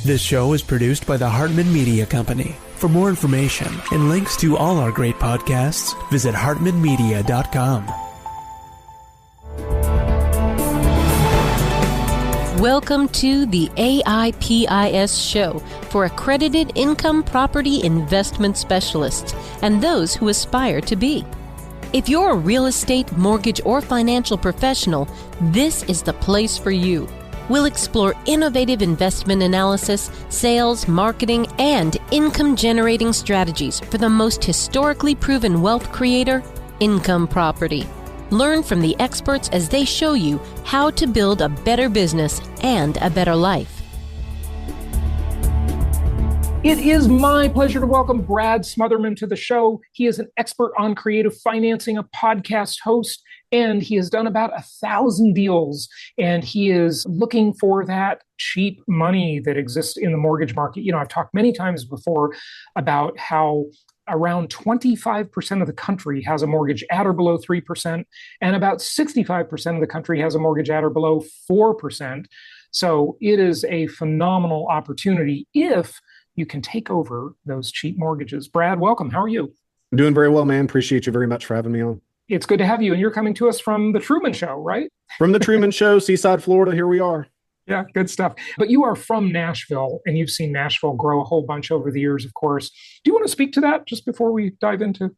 This show is produced by the Hartman Media Company. For more information and links to all our great podcasts, visit hartmanmedia.com. Welcome to the AIPIS show for accredited income property investment specialists and those who aspire to be. If you're a real estate, mortgage, or financial professional, this is the place for you. We'll explore innovative investment analysis, sales, marketing, and income-generating strategies for the most historically proven wealth creator, income property. Learn from the experts as they show you how to build a better business and a better life. It is my pleasure to welcome Brad Smotherman to the show. He is an expert on creative financing, a podcast host, and he has done about 1,000 deals. And he is looking for that cheap money that exists in the mortgage market. You know, I've talked many times before about how around 25% of the country has a mortgage at or below 3%, and about 65% of the country has a mortgage at or below 4%. So it is a phenomenal opportunity if you can take over those cheap mortgages. Brad, welcome. How are you? I'm doing very well, man. Appreciate you very much for having me on. It's good to have you. And you're coming to us from The Truman Show, right? From The Truman Show, Seaside, Florida. Here we are. Yeah, good stuff. But you are from Nashville, and you've seen Nashville grow a whole bunch over the years, of course. Do you want to speak to that just before we dive into,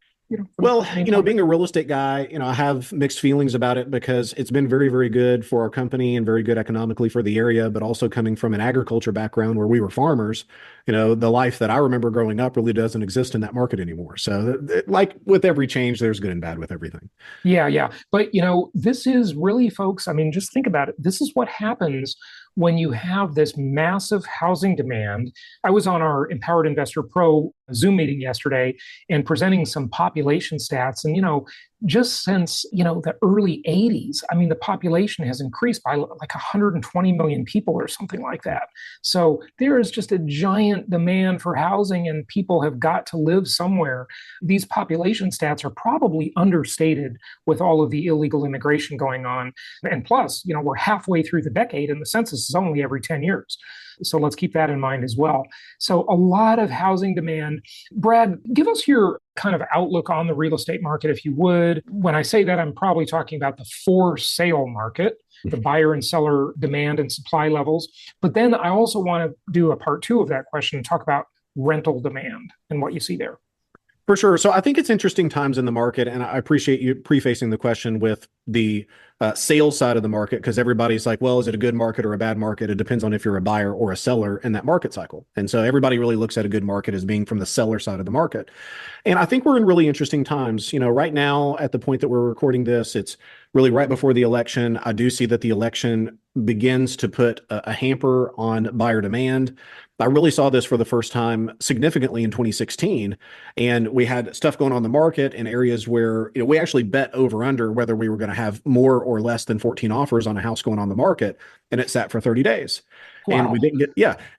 being a real estate guy, I have mixed feelings about it because it's been very, very good for our company and very good economically for the area, but also coming from an agriculture background where we were farmers, the life that I remember growing up really doesn't exist in that market anymore. So like with every change, there's good and bad with everything. Yeah. But, this is really, folks, just think about it. This is what happens when you have this massive housing demand. I was on our Empowered Investor Pro Zoom meeting yesterday and presenting some population stats. And, just since, the early 80s, the population has increased by like 120 million people or something like that. So there is just a giant demand for housing and people have got to live somewhere. These population stats are probably understated with all of the illegal immigration going on. And plus, we're halfway through the decade and the census is only every 10 years. So let's keep that in mind as well. So a lot of housing demand. Brad, give us your kind of outlook on the real estate market, if you would. When I say that, I'm probably talking about the for sale market, the buyer and seller demand and supply levels. But then I also want to do a part two of that question and talk about rental demand and what you see there. For sure. So I think it's interesting times in the market, and I appreciate you prefacing the question with the sales side of the market, because everybody's like, well, is it a good market or a bad market? It depends on if you're a buyer or a seller in that market cycle. And so everybody really looks at a good market as being from the seller side of the market. And I think we're in really interesting times. Right now, at the point that we're recording this, it's really right before the election. I do see that the election begins to put a hamper on buyer demand. I really saw this for the first time significantly in 2016. And we had stuff going on in the market in areas where we actually bet over under whether we were going to have more or less than 14 offers on a house going on the market. And it sat for 30 days. Wow. And we didn't get,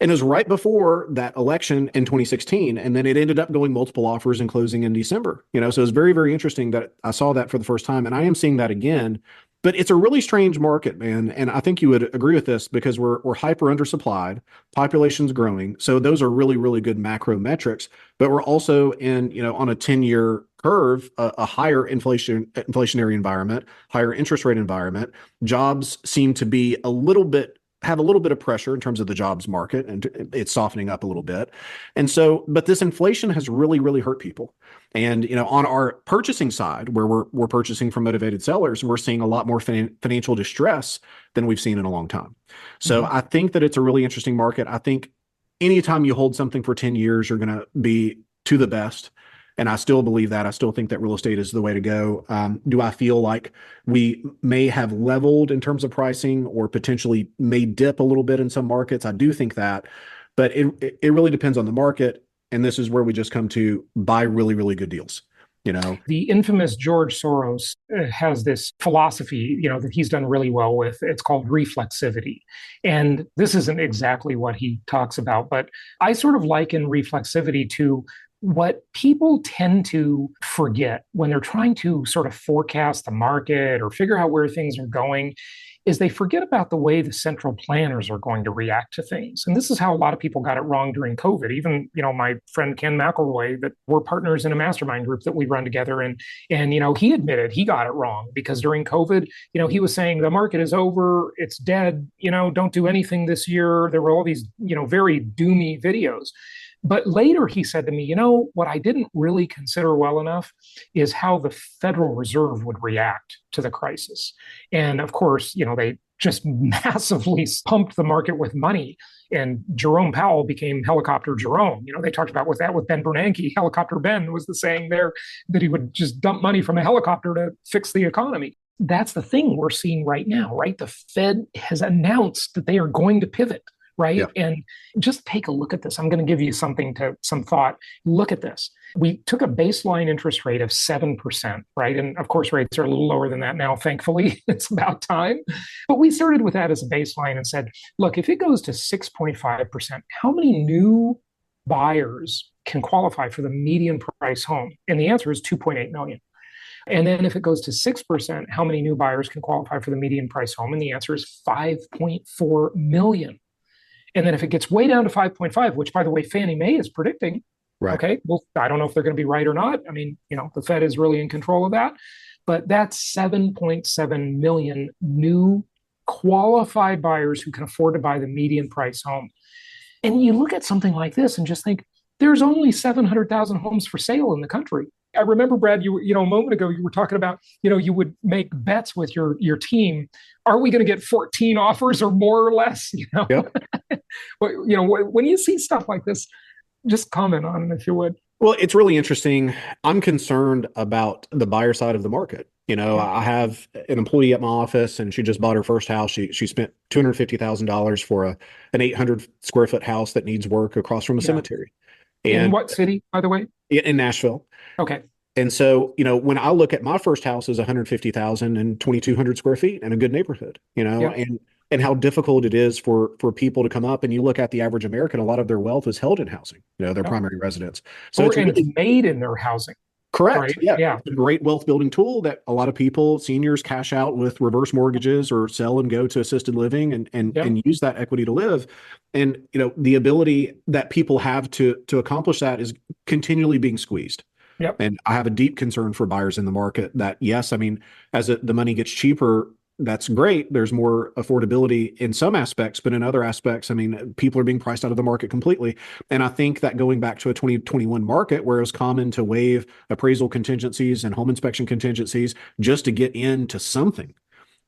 and it was right before that election in 2016. And then it ended up going multiple offers and closing in December. So it was very, very interesting that I saw that for the first time. And I am seeing that again. But it's a really strange market, man. And I think you would agree with this because we're hyper undersupplied, population's growing. So those are really, really good macro metrics. But we're also in, on a 10-year curve, a higher inflationary environment, higher interest rate environment. Jobs seem to be have a little bit of pressure in terms of the jobs market, and it's softening up a little bit. And so, but this inflation has really, really hurt people. And, on our purchasing side, where we're purchasing from motivated sellers, we're seeing a lot more financial distress than we've seen in a long time. So I think that it's a really interesting market. I think anytime you hold something for 10 years, you're going to be to the best. And I still believe that. I still think that real estate is the way to go. Do I feel like we may have leveled in terms of pricing or potentially may dip a little bit in some markets? I do think that, but it really depends on the market. And this is where we just come to buy really, really good deals. The infamous George Soros has this philosophy, that he's done really well with. It's called reflexivity. And this isn't exactly what he talks about, but I sort of liken reflexivity to what people tend to forget when they're trying to sort of forecast the market or figure out where things are going is they forget about the way the central planners are going to react to things. And this is how a lot of people got it wrong during COVID. Even, my friend Ken McElroy, that we're partners in a mastermind group that we run together. And he admitted he got it wrong because during COVID, he was saying the market is over, it's dead, don't do anything this year. There were all these, very doomy videos. But later he said to me, what I didn't really consider well enough is how the Federal Reserve would react to the crisis. And of course, they just massively pumped the market with money. And Jerome Powell became Helicopter Jerome. They talked about with Ben Bernanke. Helicopter Ben was the saying there, that he would just dump money from a helicopter to fix the economy. That's the thing we're seeing right now, right? The Fed has announced that they are going to pivot. Right. Yeah. And just take a look at this. I'm going to give you some thought. Look at this. We took a baseline interest rate of 7%, right? And of course, rates are a little lower than that now, thankfully. It's about time. But we started with that as a baseline and said, look, if it goes to 6.5%, how many new buyers can qualify for the median price home? And the answer is 2.8 million. And then if it goes to 6%, how many new buyers can qualify for the median price home? And the answer is 5.4 million. And then if it gets way down to 5.5, which by the way, Fannie Mae is predicting, right. Okay, well, I don't know if they're going to be right or not. I mean, the Fed is really in control of that, but that's 7.7 million new qualified buyers who can afford to buy the median price home. And you look at something like this and just think, there's only 700,000 homes for sale in the country. I remember, Brad, a moment ago, you were talking about, you would make bets with your team. Are we going to get 14 offers or more or less? Yep. When you see stuff like this, just comment on it if you would. Well, it's really interesting. I'm concerned about the buyer side of the market. I have an employee at my office, and she just bought her first house. She spent $250,000 for an 800 square foot house that needs work across from a cemetery. In what city, by the way? In Nashville. Okay. And so, when I look at my first house is 150,000 and 2,200 square feet in a good neighborhood, and how difficult it is for people to come up. And you look at the average American, a lot of their wealth is held in housing, their primary residence. So it's really made in their housing. Correct. Right? Yeah. It's a great wealth building tool that a lot of people, seniors, cash out with reverse mortgages or sell and go to assisted living and use that equity to live. And, the ability that people have to accomplish that is continually being squeezed. Yep. And I have a deep concern for buyers in the market that, yes, I mean, as the money gets cheaper, that's great. There's more affordability in some aspects, but in other aspects, I mean, people are being priced out of the market completely. And I think that going back to a 2021 market where it was common to waive appraisal contingencies and home inspection contingencies just to get into something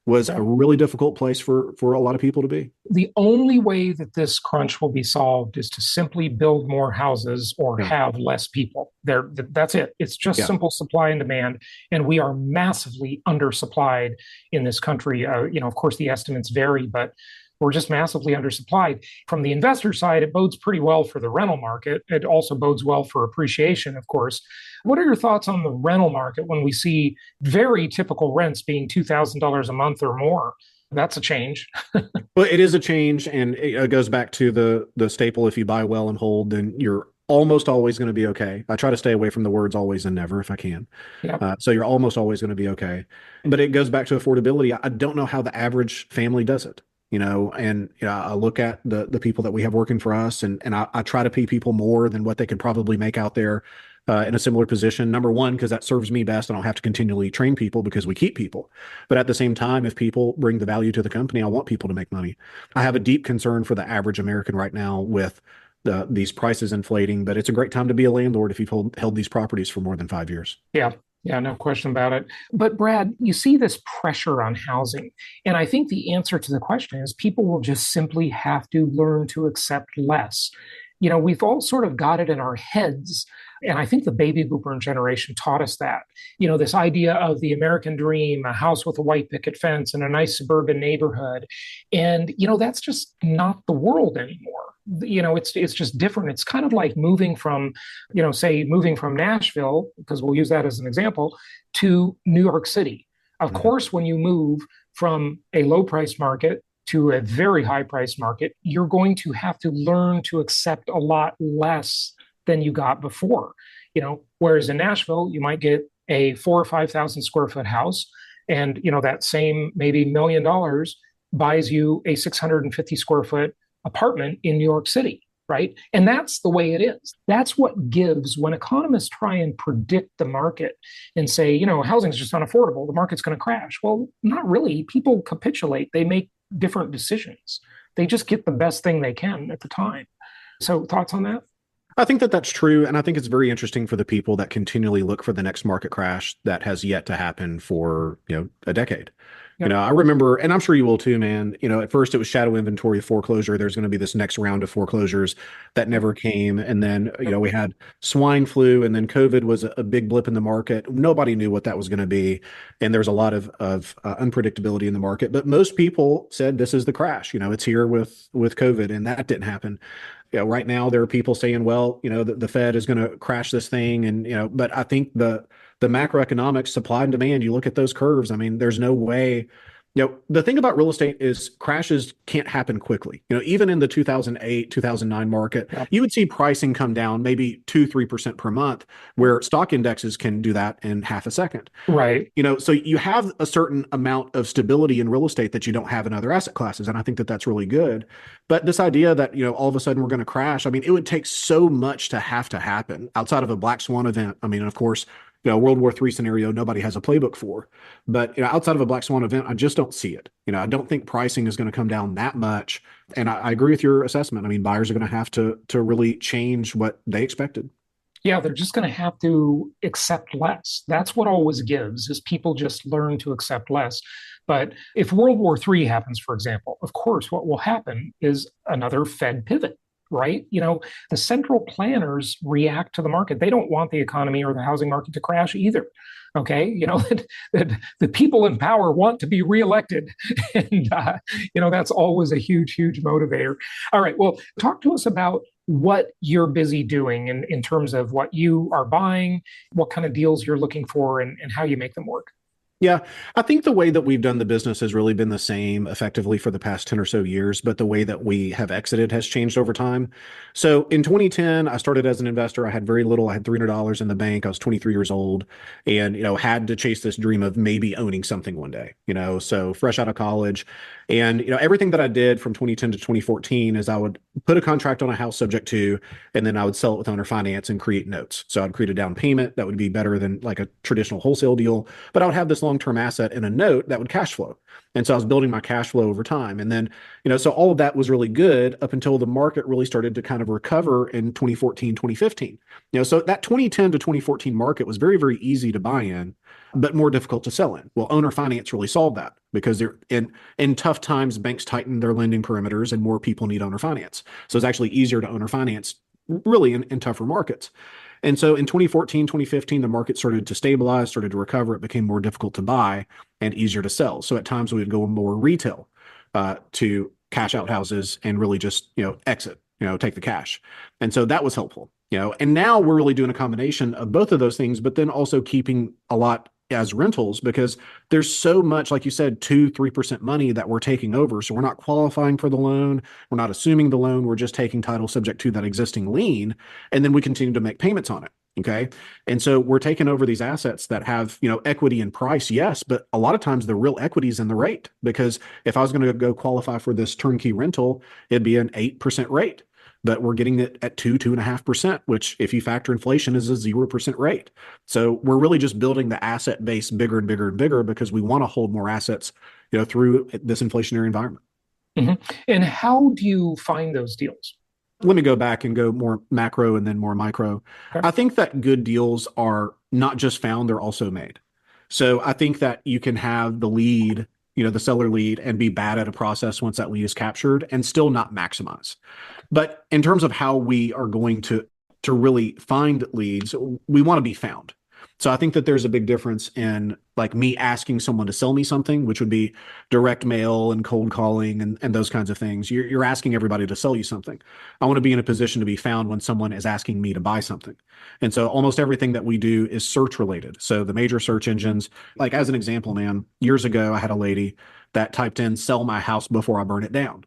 was a really difficult place for a lot of people to be. The only way that this crunch will be solved is to simply build more houses or have less people. That's it. It's just simple supply and demand. And we are massively undersupplied in this country. Of course, the estimates vary, but we're just massively undersupplied. From the investor side, it bodes pretty well for the rental market. It also bodes well for appreciation, of course. What are your thoughts on the rental market when we see very typical rents being $2,000 a month or more? That's a change. Well, it is a change, and it goes back to the staple: if you buy well and hold, then you're almost always going to be okay. I try to stay away from the words always and never if I can. So you're almost always going to be okay. But it goes back to affordability. I don't know how the average family does it. I look at the people that we have working for us, and I try to pay people more than what they could probably make out there in a similar position. Number one, because that serves me best. I don't have to continually train people because we keep people. But at the same time, if people bring the value to the company, I want people to make money. I have a deep concern for the average American right now with these prices inflating, but it's a great time to be a landlord if you've held these properties for more than 5 years. Yeah, no question about it. But Brad, you see this pressure on housing. And I think the answer to the question is people will just simply have to learn to accept less. We've all sort of got it in our heads. And I think the baby boomer generation taught us that. This idea of the American dream, a house with a white picket fence and a nice suburban neighborhood. And, that's just not the world anymore. It's just different. It's kind of like moving from Nashville, because we'll use that as an example, to New York City. Of course, when you move from a low price market to a very high price market, you're going to have to learn to accept a lot less than you got before. Whereas in Nashville, you might get a 4,000 or 5,000 square foot house, and that same maybe $1 million buys you a 650 square foot apartment in New York City, right? And that's the way it is. That's what gives when economists try and predict the market and say, housing is just unaffordable, the market's going to crash. Well, not really. People capitulate, they make different decisions. They just get the best thing they can at the time. So, thoughts on that? I think that that's true. And I think it's very interesting for the people that continually look for the next market crash that has yet to happen for, a decade. Yep. I remember, and I'm sure you will too, man, at first it was shadow inventory foreclosure. There's going to be this next round of foreclosures that never came. And then, we had swine flu, and then COVID was a big blip in the market. Nobody knew what that was going to be. And there's a lot of unpredictability in the market. But most people said this is the crash. It's here with COVID, and that didn't happen. Right now there are people saying, well, the Fed is going to crash this thing. And, but I think the macroeconomics, supply and demand, you look at those curves. I mean, there's no way, the thing about real estate is crashes can't happen quickly. Even in the 2008, 2009 market, you would see pricing come down maybe 2-3% per month, where stock indexes can do that in half a second. Right. So you have a certain amount of stability in real estate that you don't have in other asset classes. And I think that that's really good. But this idea that, all of a sudden we're going to crash, I mean, it would take so much to happen outside of a black swan event. I mean, and of course, World War III scenario, nobody has a playbook for. But outside of a black swan event, I just don't see it. I don't think pricing is going to come down that much. And I agree with your assessment. I mean, buyers are going to have to really change what they expected. Yeah, they're just going to have to accept less. That's what always gives, is people just learn to accept less. But if World War III happens, for example, of course, what will happen is another Fed pivot. Right? The central planners react to the market. They don't want the economy or the housing market to crash either. Okay. The people in power want to be reelected. And, that's always a huge, huge motivator. All right. Well, talk to us about what you're busy doing in terms of what you are buying, what kind of deals you're looking for, and how you make them work. Yeah, I think the way that we've done the business has really been the same effectively for the past 10 or so years, but the way that we have exited has changed over time. So in 2010, I started as an investor. I had very little. I had $300 in the bank. I was 23 years old and, had to chase this dream of maybe owning something one day, so fresh out of college. And, everything that I did from 2010 to 2014 is I would put a contract on a house subject to, and then I would sell it with owner finance and create notes. So I'd create a down payment that would be better than like a traditional wholesale deal, but I would have this long-term asset in a note that would cash flow. And so I was building my cash flow over time. And then, so all of that was really good up until the market really started to kind of recover in 2014, 2015. So that 2010 to 2014 market was very, very easy to buy in, but more difficult to sell in. Well, owner finance really solved that, because they're in tough times, banks tighten their lending perimeters and more people need owner finance. So it's actually easier to owner finance really in tougher markets. And so in 2014, 2015, the market started to stabilize, started to recover. It became more difficult to buy and easier to sell. So at times we would go more retail to cash out houses and really just, exit, take the cash. And so that was helpful, and now we're really doing a combination of both of those things, but then also keeping a lot as rentals, because there's so much, like you said, 2-3% money that we're taking over. So we're not qualifying for the loan. We're not assuming the loan. We're just taking title subject to that existing lien. And then we continue to make payments on it. Okay. And so we're taking over these assets that have, equity in price. Yes. But a lot of times the real equity is in the rate, because if I was going to go qualify for this turnkey rental, it'd be an 8% rate. But we're getting it at 2.5%, which if you factor inflation is a 0% rate. So we're really just building the asset base bigger and bigger and bigger, because we want to hold more assets, through this inflationary environment. Mm-hmm. And how do you find those deals? Let me go back and go more macro and then more micro. Okay. I think that good deals are not just found, they're also made. So I think that you can have the lead, the seller lead, and be bad at a process once that lead is captured and still not maximize. But in terms of how we are going to really find leads, we want to be found. So I think that there's a big difference in like me asking someone to sell me something, which would be direct mail and cold calling and those kinds of things. You're asking everybody to sell you something. I want to be in a position to be found when someone is asking me to buy something. And so almost everything that we do is search related. So the major search engines, like as an example, man, years ago, I had a lady that typed in "sell my house before I burn it down."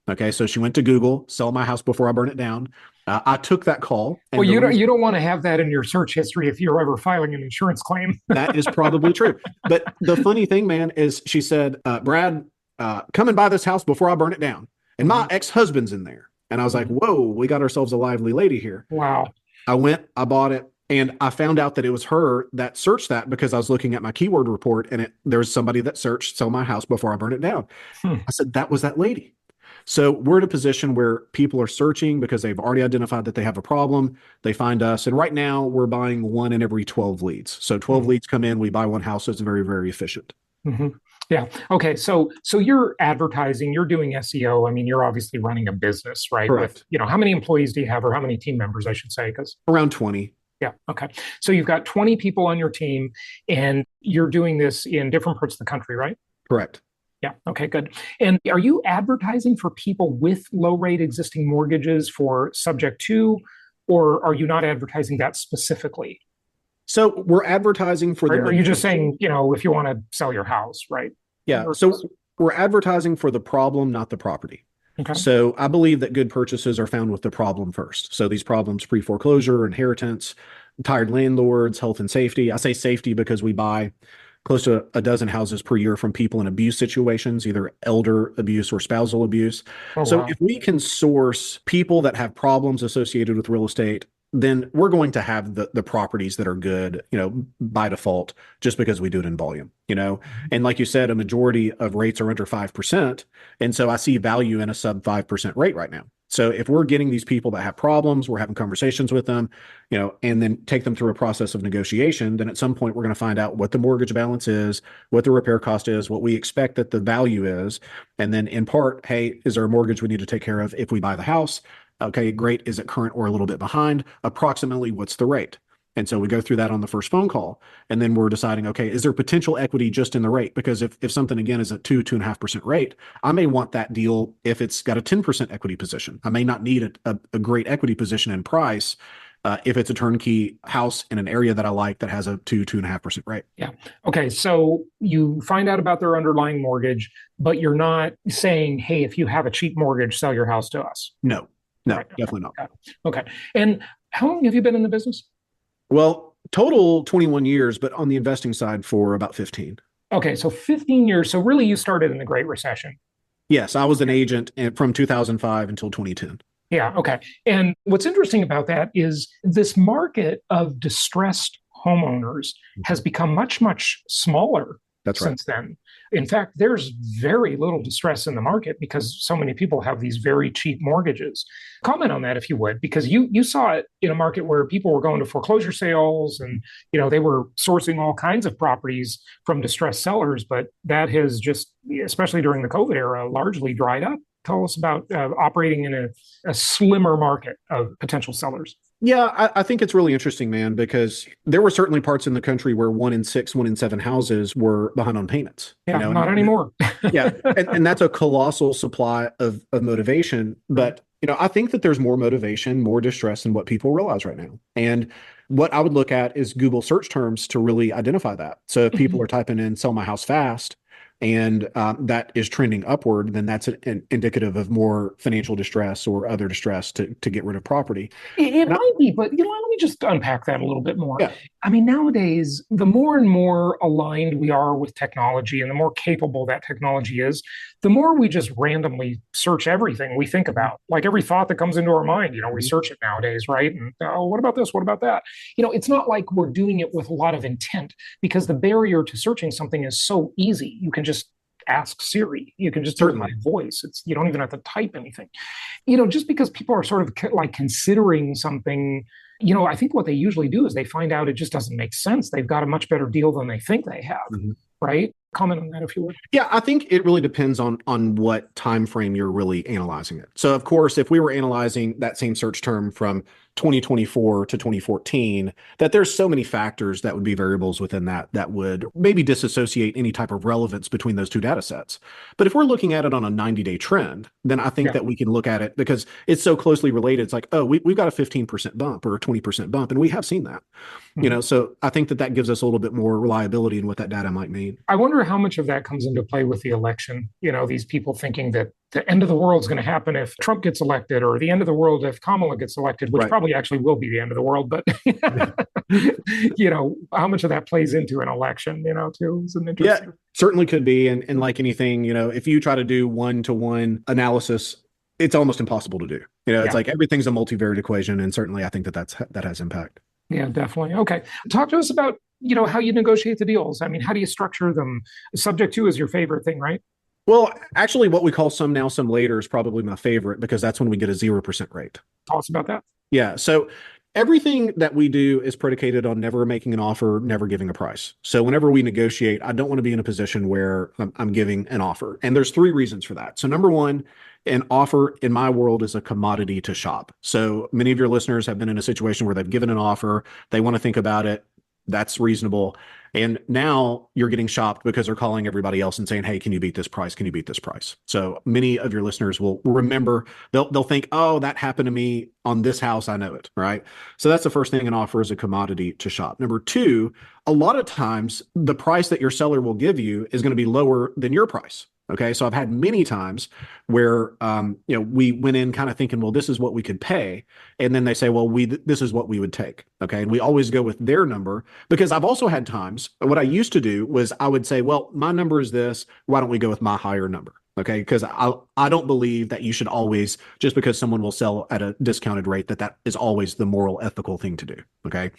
Okay, so she went to Google, "sell my house before I burn it down." I took that call. Well, you don't want to have that in your search history if you're ever filing an insurance claim. That is probably true. But the funny thing, man, is she said, "Brad, come and buy this house before I burn it down. And my ex-husband's in there. And I was like, whoa, we got ourselves a lively lady here. Wow. I went, I bought it, and I found out that it was her that searched that because I was looking at my keyword report, and there was somebody that searched sell my house before I burn it down. I said, that was that lady. So we're in a position where people are searching because they've already identified that they have a problem. They find us. And right now we're buying 1 in every 12 leads. So 12 leads come in, we buy 1 house. So it's very, very efficient. Yeah. Okay. So you're advertising, you're doing SEO. I mean, you're obviously running a business, right? Correct. With, how many employees do you have, or how many team members, I should say? Because around 20. Yeah. Okay. So you've got 20 people on your team, and you're doing this in different parts of the country, right? Correct. Yeah. Okay, good. And are you advertising for people with low rate existing mortgages for subject to, or are you not advertising that specifically? So we're advertising for Are you just saying, if you want to sell your house, right? Yeah. So we're advertising for the problem, not the property. Okay. So I believe that good purchases are found with the problem first. So these problems, pre-foreclosure, inheritance, tired landlords, health and safety. I say safety because we buy close to a dozen houses per year from people in abuse situations, either elder abuse or spousal abuse. So if we can source people that have problems associated with real estate, then we're going to have the properties that are good, by default, just because we do it in volume, and like you said, a majority of rates are under 5%. And so I see value in a sub 5% rate right now. So if we're getting these people that have problems, we're having conversations with them, and then take them through a process of negotiation, then at some point we're going to find out what the mortgage balance is, what the repair cost is, what we expect that the value is. And then in part, hey, is there a mortgage we need to take care of if we buy the house? Okay, great. Is it current or a little bit behind? Approximately, what's the rate? And so we go through that on the first phone call. And then we're deciding, okay, is there potential equity just in the rate? Because if something, again, is a 2.5% rate, I may want that deal if it's got a 10% equity position. I may not need a great equity position in price if it's a turnkey house in an area that I like that has a 2.5% rate. Yeah. Okay. So you find out about their underlying mortgage, but you're not saying, hey, if you have a cheap mortgage, sell your house to us. No, Right. definitely not. Okay. And how long have you been in the business? Well, total 21 years, but on the investing side for about 15. Okay. So 15 years. So really you started in the Great Recession. Yes. I was an agent from 2005 until 2010. Yeah. Okay. And what's interesting about that is this market of distressed homeowners has become much, much smaller since then. In fact, there's very little distress in the market because so many people have these very cheap mortgages. Comment on that if you would, because you saw it in a market where people were going to foreclosure sales and they were sourcing all kinds of properties from distressed sellers, but that has just, especially during the COVID era, largely dried up. Tell us about operating in a slimmer market of potential sellers. Yeah, I think it's really interesting, man, because there were certainly parts in the country where 1 in 6, 1 in 7 houses were behind on payments. Yeah, not anymore. Yeah, and that's a colossal supply of motivation. But, I think that there's more motivation, more distress than what people realize right now. And what I would look at is Google search terms to really identify that. So if people are typing in sell my house fast, and that is trending upward, then that's an indicative of more financial distress or other distress to get rid of property. It might be, but let me just unpack that a little bit more. Yeah. I mean, nowadays, the more and more aligned we are with technology and the more capable that technology is, the more we just randomly search everything we think about. Like every thought that comes into our mind, we search it nowadays, right? And what about this? What about that? It's not like we're doing it with a lot of intent because the barrier to searching something is so easy. You can just ask Siri. You can just do it by voice. You don't even have to type anything. Just because people are sort of like considering something, I think what they usually do is they find out it just doesn't make sense. They've got a much better deal than they think they have, right? Comment on that if you would. Yeah, I think it really depends on what time frame you're really analyzing it. So, of course, if we were analyzing that same search term from 2024 to 2014, that there's so many factors that would be variables within that would maybe disassociate any type of relevance between those two data sets. But if we're looking at it on a 90-day trend, then I think that we can look at it because it's so closely related. It's like, oh, we've got a 15% bump or a 20% bump, and we have seen that. So I think that gives us a little bit more reliability in what that data might mean. I wonder how much of that comes into play with the election. These people thinking that the end of the world is going to happen if Trump gets elected, or the end of the world if Kamala gets elected, which Right. probably actually will be the end of the world. But how much of that plays into an election, too, is an Yeah, interesting. certainly could be. And like anything, if you try to do one-to-one analysis, it's almost impossible to do. It's Yeah, like everything's a multivariate equation. And certainly I think that has impact. yeah, definitely. Okay, talk to us about how you negotiate the deals. I mean, how do you structure them? Subject to is your favorite thing, right? Well, actually, what we call some now, some later is probably my favorite because that's when we get a 0% rate. Tell us about that. Yeah. So everything that we do is predicated on never making an offer, never giving a price. So whenever we negotiate, I don't want to be in a position where I'm giving an offer. And there's three reasons for that. So number one, an offer in my world is a commodity to shop. So many of your listeners have been in a situation where they've given an offer, they want to think about it. That's reasonable. And now you're getting shopped because they're calling everybody else and saying, "Hey, can you beat this price? Can you beat this price?" So many of your listeners will remember, they'll think, "Oh, that happened to me on this house. I know it." Right. So that's the first thing, an offer is a commodity to shop. Number two, a lot of times the price that your seller will give you is going to be lower than your price. Okay. So I've had many times where, we went in kind of thinking, well, this is what we could pay. And then they say, well, this is what we would take. Okay. And we always go with their number, because I've also had times, what I used to do was I would say, well, my number is this. Why don't we go with my higher number? Okay. Because I don't believe that you should always, just because someone will sell at a discounted rate, that is always the moral, ethical thing to do. Okay.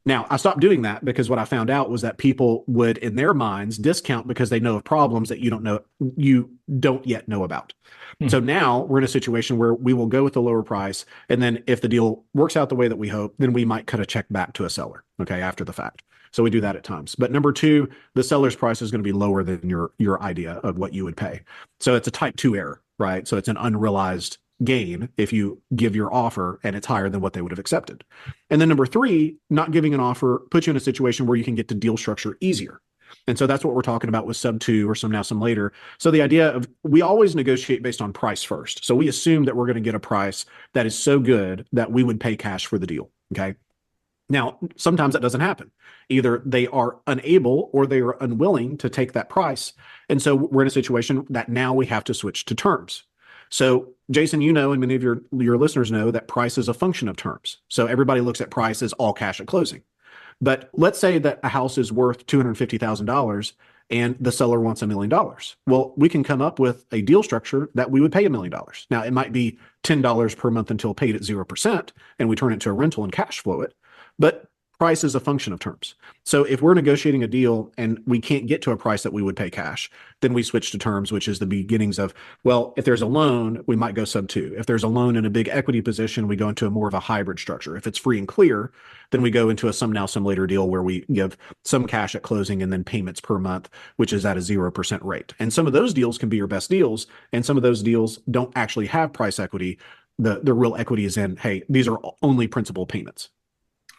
Now, I stopped doing that because what I found out was that people would, in their minds, discount because they know of problems that you don't yet know about. Hmm. So now we're in a situation where we will go with the lower price, and then if the deal works out the way that we hope, then we might cut a check back to a seller, okay, after the fact. So we do that at times. But number two, the seller's price is going to be lower than your idea of what you would pay. So it's a type 2 error, right? So it's an unrealized gain if you give your offer and it's higher than what they would have accepted. And then number three, not giving an offer puts you in a situation where you can get to deal structure easier. And so that's what we're talking about with sub two or some now, some later. So the idea of, we always negotiate based on price first. So we assume that we're going to get a price that is so good that we would pay cash for the deal. Okay. Now, sometimes that doesn't happen. Either they are unable or they are unwilling to take that price. And so we're in a situation that now we have to switch to terms. So Jason, and many of your listeners know that price is a function of terms. So everybody looks at price as all cash at closing. But let's say that a house is worth $250,000 and the seller wants $1 million. Well, we can come up with a deal structure that we would pay $1 million. Now, it might be $10 per month until paid at 0%, and we turn it to a rental and cash flow it. But price is a function of terms. So if we're negotiating a deal and we can't get to a price that we would pay cash, then we switch to terms, which is the beginnings of, well, if there's a loan, we might go sub two. If there's a loan in a big equity position, we go into a more of a hybrid structure. If it's free and clear, then we go into a some now, some later deal where we give some cash at closing and then payments per month, which is at a 0% rate. And some of those deals can be your best deals. And some of those deals don't actually have price equity. The real equity is in, hey, these are only principal payments.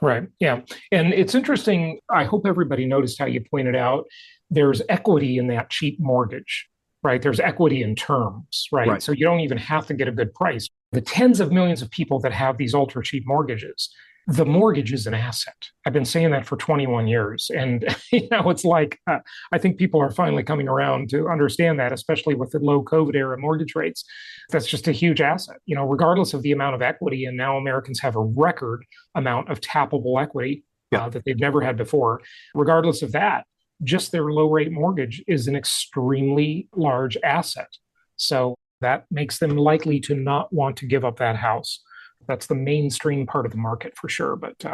Right. Yeah. And it's interesting. I hope everybody noticed how you pointed out there's equity in that cheap mortgage, right? There's equity in terms, right? So you don't even have to get a good price. The tens of millions of people that have these ultra cheap mortgages, the mortgage is an asset. I've been saying that for 21 years. And, it's like, I think people are finally coming around to understand that, especially with the low COVID era mortgage rates. That's just a huge asset, regardless of the amount of equity. And now Americans have a record amount of tappable equity that they've never had before. Regardless of that, just their low rate mortgage is an extremely large asset. So that makes them likely to not want to give up that house. That's the mainstream part of the market for sure. But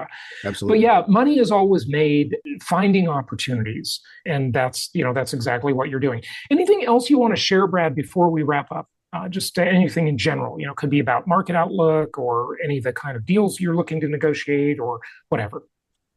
absolutely. But yeah, money is always made finding opportunities. And that's exactly what you're doing. Anything else you want to share, Brad, before we wrap up? Just anything in general, could be about market outlook or any of the kind of deals you're looking to negotiate or whatever.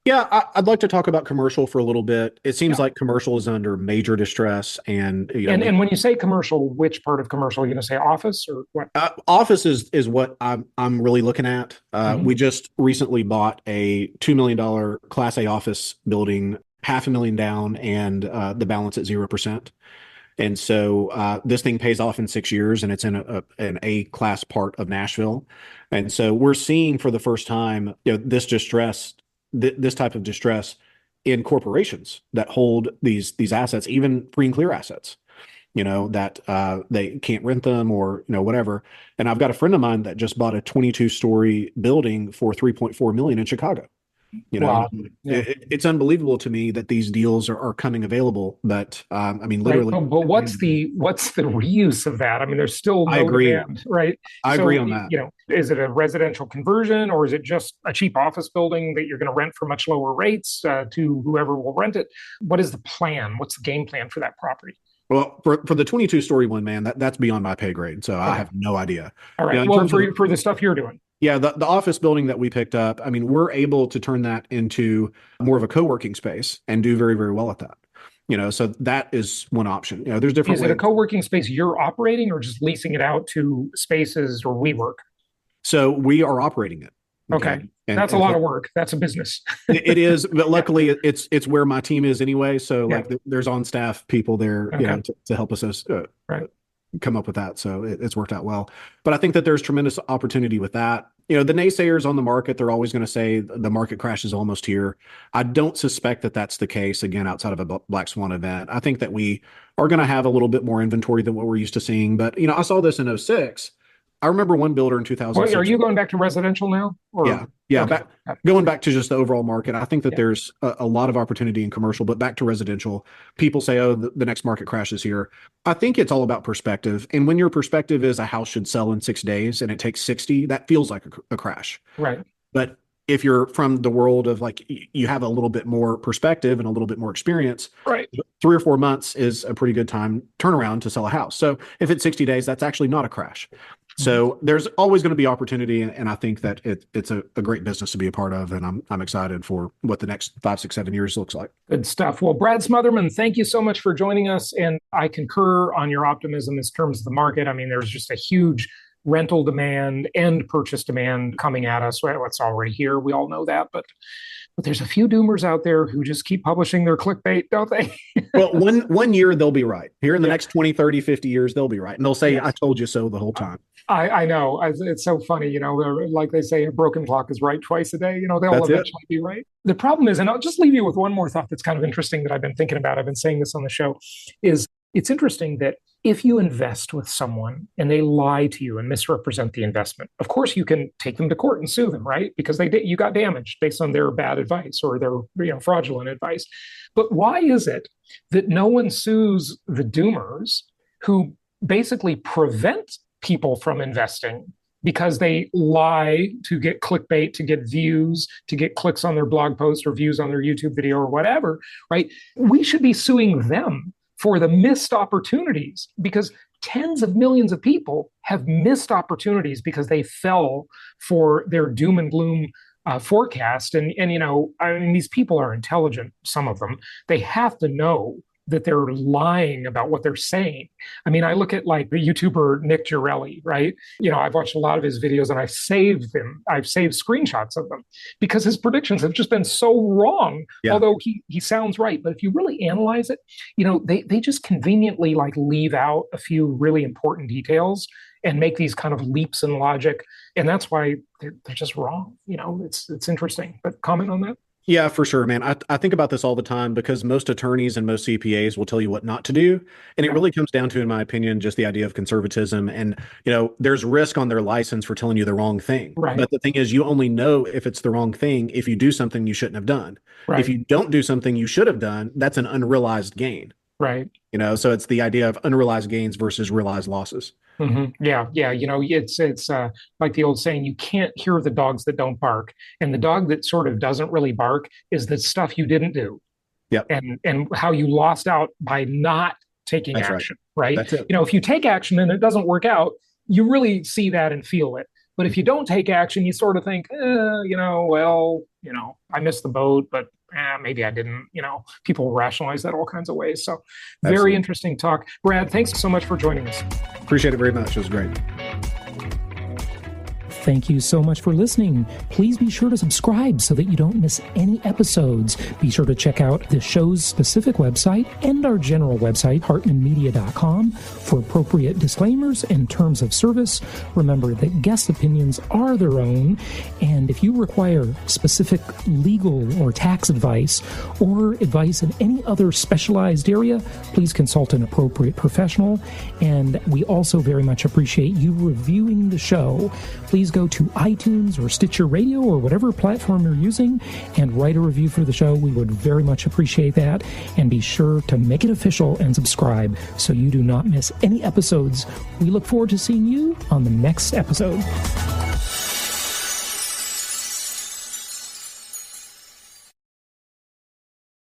Yeah, I'd like to talk about commercial for a little bit. It seems like commercial is under major distress, and and when you say commercial, which part of commercial are you going to say? Office or what? Office is what I'm really looking at. We just recently bought a $2 million Class A office building, $500,000 down, and the balance at 0%. And so this thing pays off in 6 years, and it's in an A class part of Nashville. And so we're seeing for the first time, this type of distress in corporations that hold these assets, even free and clear assets. that they can't rent them or, whatever. And I've got a friend of mine that just bought a 22-story building for 3.4 million in Chicago. Wow. Yeah. It's unbelievable to me that these deals are coming available. But I mean, Right. literally, But what's the reuse of that? I mean, there's still I no agree. demand, right? I So, agree on that. is it a residential conversion or is it just a cheap office building that you're going to rent for much lower rates to whoever will rent it? What is the plan? What's the game plan for that property? Well, for the 22-story one, man, that's beyond my pay grade. So I Okay. have no idea. All right. In Well, terms of for the stuff you're doing. Yeah, the office building that we picked up, I mean, we're able to turn that into more of a co-working space and do very, very well at that. So that is one option. There's different Is it a ways. co-working space you're operating or just leasing it out to spaces or WeWork? So we are operating it. Okay. And That's a lot of work. That's a business. it is, but luckily it's where my team is anyway. So Yeah. like there's on staff people there, Okay. to help us Right. come up with that. So it's worked out well. But I think that there's tremendous opportunity with that. The naysayers on the market, they're always going to say the market crash is almost here. I don't suspect that that's the case, again, outside of a black swan event. I think that we are going to have a little bit more inventory than what we're used to seeing. But, I saw this in '06. I remember one builder in 2006. Wait, are you going back to residential now? Or? Yeah. Yeah. Okay. Going back to just the overall market, I think that Yeah. there's a lot of opportunity in commercial, but back to residential, people say, oh, the next market crash is here. I think it's all about perspective. And when your perspective is a house should sell in 6 days and it takes 60, that feels like a crash. Right. But if you're from the world of like, you have a little bit more perspective and a little bit more experience, Right. 3 or 4 months is a pretty good time turnaround to sell a house. So if it's 60 days, that's actually not a crash. So there's always going to be opportunity, and I think that it's a great business to be a part of, and I'm excited for what the next 5, 6, 7 years looks like. Good stuff. Well, Brad Smotherman, thank you so much for joining us, and I concur on your optimism in terms of the market. I mean, there's just a huge rental demand and purchase demand coming at us. Well, it's already here. We all know that, but there's a few doomers out there who just keep publishing their clickbait, don't they? Well, one year they'll be right. Here in the next 20, 30, 50 years, they'll be right. And they'll say, I told you so the whole time. I know. It's so funny, like they say, a broken clock is right twice a day. They'll That's eventually be right. The problem is, and I'll just leave you with one more thought that's kind of interesting that I've been thinking about. I've been saying this on the show, is it's interesting that if you invest with someone and they lie to you and misrepresent the investment, of course you can take them to court and sue them, right? Because you got damaged based on their bad advice or their fraudulent advice. But why is it that no one sues the doomers who basically prevent people from investing because they lie to get clickbait, to get views, to get clicks on their blog post or views on their YouTube video or whatever, right? We should be suing them for the missed opportunities because tens of millions of people have missed opportunities because they fell for their doom and gloom forecast. And I mean, these people are intelligent, some of them. They have to know that they're lying about what they're saying. I mean, I look at like the YouTuber Nick Jarelli, right? I've watched a lot of his videos and I've saved them. I've saved screenshots of them because his predictions have just been so wrong, although he sounds right. But if you really analyze it, they just conveniently like leave out a few really important details and make these kind of leaps in logic. And that's why they're just wrong. It's interesting. But comment on that? Yeah, for sure, man. I think about this all the time because most attorneys and most CPAs will tell you what not to do. And it really comes down to, in my opinion, just the idea of conservatism. And, there's risk on their license for telling you the wrong thing. Right. But the thing is, you only know if it's the wrong thing if you do something you shouldn't have done. Right. If you don't do something you should have done, that's an unrealized gain. Right. So it's the idea of unrealized gains versus realized losses. Mm-hmm. Yeah. It's like the old saying, you can't hear the dogs that don't bark. And the dog that sort of doesn't really bark is the stuff you didn't do. Yep. And how you lost out by not taking That's action, right? That's it. If you take action and it doesn't work out, you really see that and feel it. But if you don't take action, you sort of think, I missed the boat, but maybe I didn't. People rationalize that all kinds of ways. So very Absolutely. Interesting talk. Brad, thanks so much for joining us. Appreciate it very much. It was great. Thank you so much for listening. Please be sure to subscribe so that you don't miss any episodes. Be sure to check out the show's specific website and our general website, hartmanmedia.com, for appropriate disclaimers and terms of service. Remember that guest opinions are their own, and if you require specific legal or tax advice or advice in any other specialized area, please consult an appropriate professional. And we also very much appreciate you reviewing the show. Please go to iTunes or Stitcher Radio or whatever platform you're using and write a review for the show. We would very much appreciate that. And be sure to make it official and subscribe so you do not miss any episodes. We look forward to seeing you on the next episode.